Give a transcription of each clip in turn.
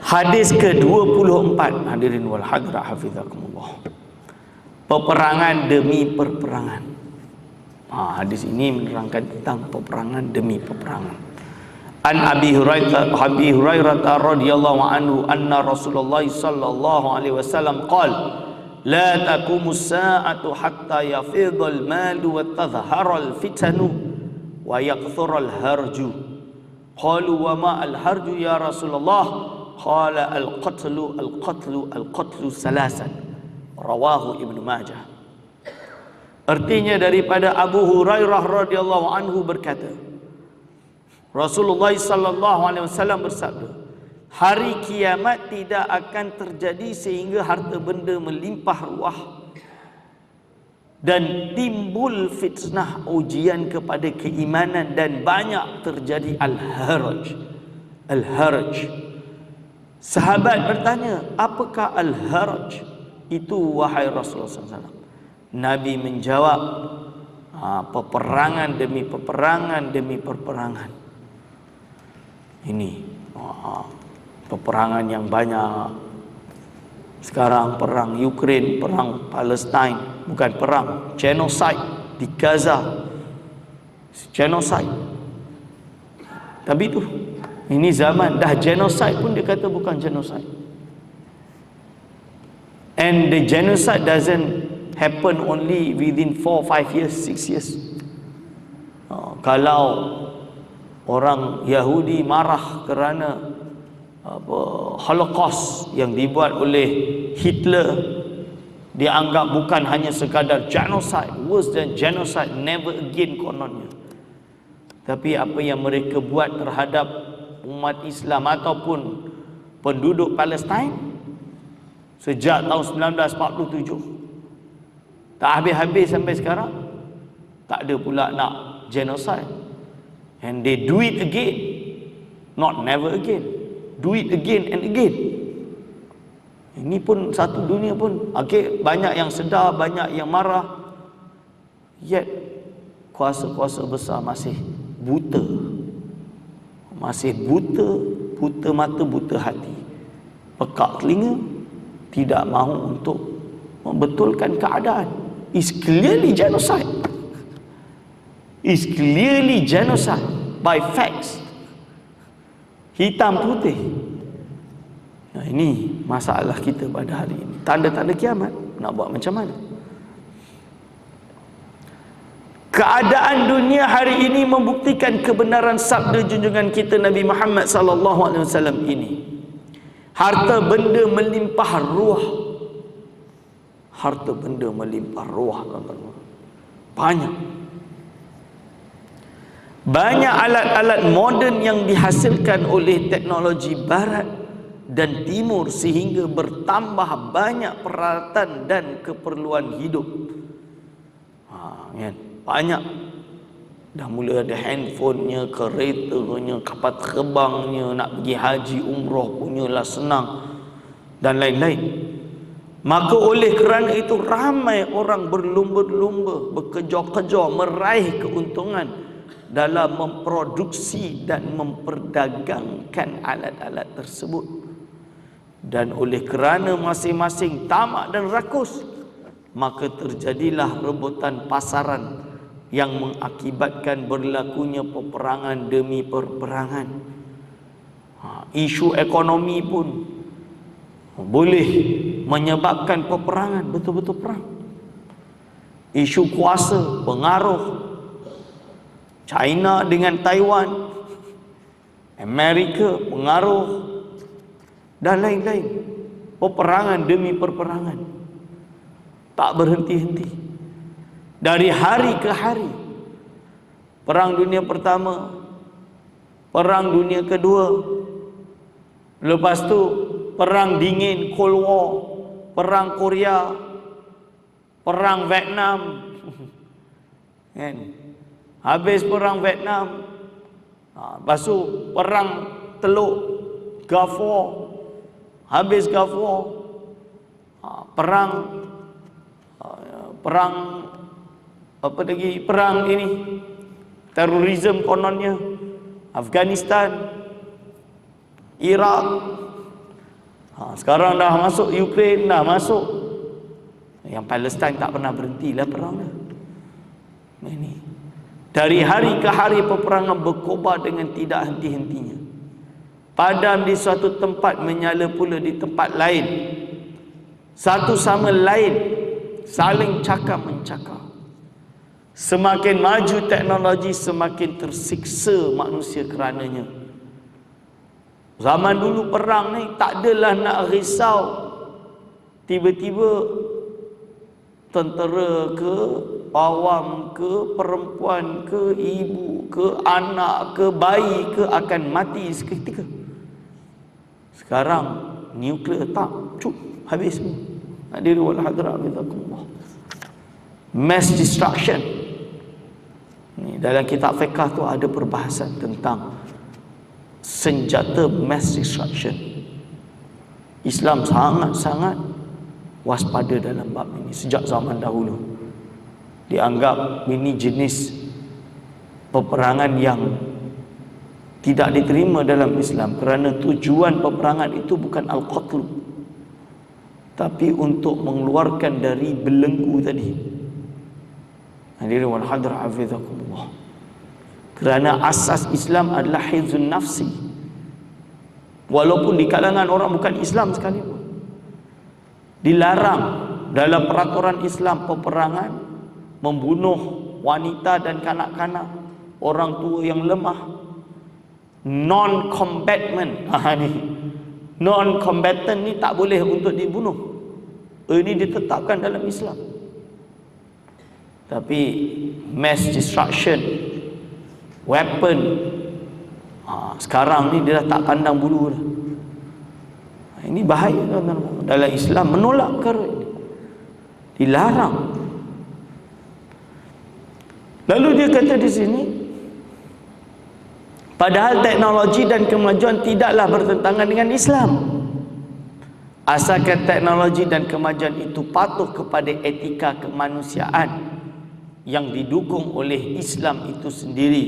Hadis ke-24, hadirin wal hadra hafizakumullah. Peperangan demi peperangan. Hadis ini menerangkan tentang peperangan demi peperangan. An Abi Hurairah radhiyallahu anhu anna Rasulullah sallallahu alaihi wasallam qala la taqumus sa'atu hatta yafidhal malu wa tadhharal fitanu wa yaqthural harju. Qalu wa ma al harju ya Rasulullah? Qala al-qatlu salasan. Rawahu Ibnu Majah. Artinya daripada Abu Hurairah radhiyallahu anhu berkata, Rasulullah sallallahu alaihi wasallam bersabda, hari kiamat tidak akan terjadi sehingga harta benda melimpah ruah dan timbul fitnah ujian kepada keimanan dan banyak terjadi al-haraj. Sahabat bertanya, apakah al-haraj itu wahai Rasulullah SAW? Nabi menjawab, peperangan demi peperangan demi peperangan. Ini peperangan yang banyak. Sekarang perang Ukraine, perang Palestin, bukan perang, genocide di Gaza, genocide. Tapi itu, ini zaman dah genocide pun dia kata bukan genocide. And the genocide doesn't happen only within 4-5 years, 6 years. Kalau orang Yahudi marah kerana Holocaust yang dibuat oleh Hitler, dianggap bukan hanya sekadar genocide, worse than genocide, never again kononnya. Tapi apa yang mereka buat terhadap umat Islam ataupun penduduk Palestin sejak tahun 1947 tak habis-habis sampai sekarang, tak ada pula nak genocide. And they do it again, not never again, do it again and again. Ini pun satu dunia pun, okay, banyak yang sedar, banyak yang marah, yet kuasa-kuasa besar masih buta, buta mata, buta hati, pekak telinga, tidak mahu untuk membetulkan keadaan. Is clearly genocide. Is clearly genocide by facts. Hitam putih. Nah, ini masalah kita pada hari ini. Tanda-tanda kiamat. Nak buat macam mana? Keadaan dunia hari ini membuktikan kebenaran sabda junjungan kita Nabi Muhammad sallallahu alaihi wasallam ini. Harta benda melimpah ruah. Harta benda melimpah ruah. Banyak alat-alat moden yang dihasilkan oleh teknologi barat dan timur sehingga bertambah banyak peralatan dan keperluan hidup. Banyak. Dah mula ada handphonenya, keretanya, kapal terbangnya, nak pergi haji, umrah punyalah senang dan lain-lain. Maka oleh kerana itu ramai orang berlumba-lumba, bekejar-kejar meraih keuntungan dalam memproduksi dan memperdagangkan alat-alat tersebut. Dan oleh kerana masing-masing tamak dan rakus, maka terjadilah rebutan pasaran yang mengakibatkan berlakunya peperangan demi peperangan. Isu ekonomi pun boleh menyebabkan peperangan, betul-betul perang. Isu kuasa, pengaruh China dengan Taiwan, Amerika, pengaruh dan lain-lain. Peperangan demi peperangan, tak berhenti-henti. Dari hari ke hari. Perang dunia pertama, perang dunia kedua, lepas tu perang dingin, Cold War, perang Korea, perang Vietnam. Kan? Habis perang Vietnam, lepas tu perang Teluk, Gulf War. Habis Gulf War, perang apa lagi, perang ini terorisme kononnya, Afghanistan, Iraq, Sekarang dah masuk Ukraine, dah masuk. Yang Palestin tak pernah berhentilah perang dah. Ini dari hari ke hari peperangan berkobar dengan tidak henti-hentinya. Padam di suatu tempat, menyala pula di tempat lain. Satu sama lain saling cakap mencakap. Semakin maju teknologi, semakin tersiksa manusia kerananya. Zaman dulu perang ni tak adalah nak risau. Tiba-tiba tentera ke, awam ke, perempuan ke, ibu ke, anak ke, bayi ke akan mati seketika. Sekarang nuklear tak, habis semua. Hadirin wal hadirat bizakumullah. Mass destruction. Ni dalam kitab fiqh tu ada perbahasan tentang senjata mass destruction. Islam sangat-sangat waspada dalam bab ini sejak zaman dahulu. Dianggap ini jenis peperangan yang tidak diterima dalam Islam, kerana tujuan peperangan itu bukan al-qatlu, tapi untuk mengeluarkan dari belenggu tadi. Hadirin wal hadirat hafizakumullah. Kerana asas Islam adalah hifzun nafsi. Walaupun di kalangan orang bukan Islam sekalipun, dilarang dalam peraturan Islam peperangan membunuh wanita dan kanak-kanak, orang tua yang lemah, non-combatant. Non-combatant ni tak boleh untuk dibunuh. Ini ditetapkan dalam Islam. Tapi mass destruction, weapon, sekarang ni dia dah tak pandang bulu dah. Ini bahaya dalam Islam, menolak perkara ini, dilarang. Lalu dia kata di sini, padahal teknologi dan kemajuan tidaklah bertentangan dengan Islam, asalkan teknologi dan kemajuan itu patuh kepada etika kemanusiaan yang didukung oleh Islam itu sendiri.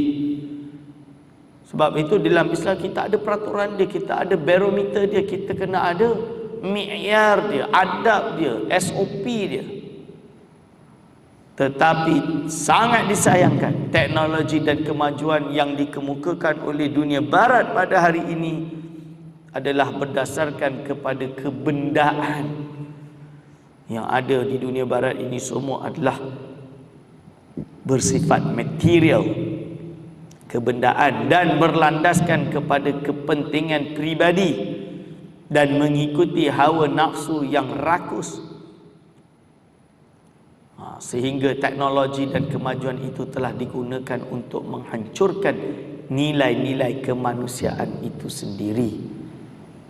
Sebab itu dalam Islam kita ada peraturan dia, kita ada barometer dia, kita kena ada mi'yar dia, adab dia, SOP dia. Tetapi sangat disayangkan teknologi dan kemajuan yang dikemukakan oleh dunia barat pada hari ini adalah berdasarkan kepada kebendaan. Yang ada di dunia barat ini semua adalah bersifat material, kebendaan, dan berlandaskan kepada kepentingan pribadi dan mengikuti hawa nafsu yang rakus. Sehingga teknologi dan kemajuan itu telah digunakan untuk menghancurkan nilai-nilai kemanusiaan itu sendiri.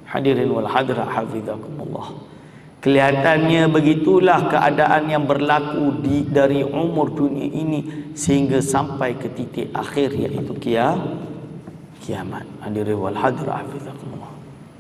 Hadirin wal hadirat hafizakumullah. Kelihatannya begitulah keadaan yang berlaku dari umur dunia ini sehingga sampai ke titik akhir, iaitu kiamat. Hadirin wal hadirat hafizakumullah.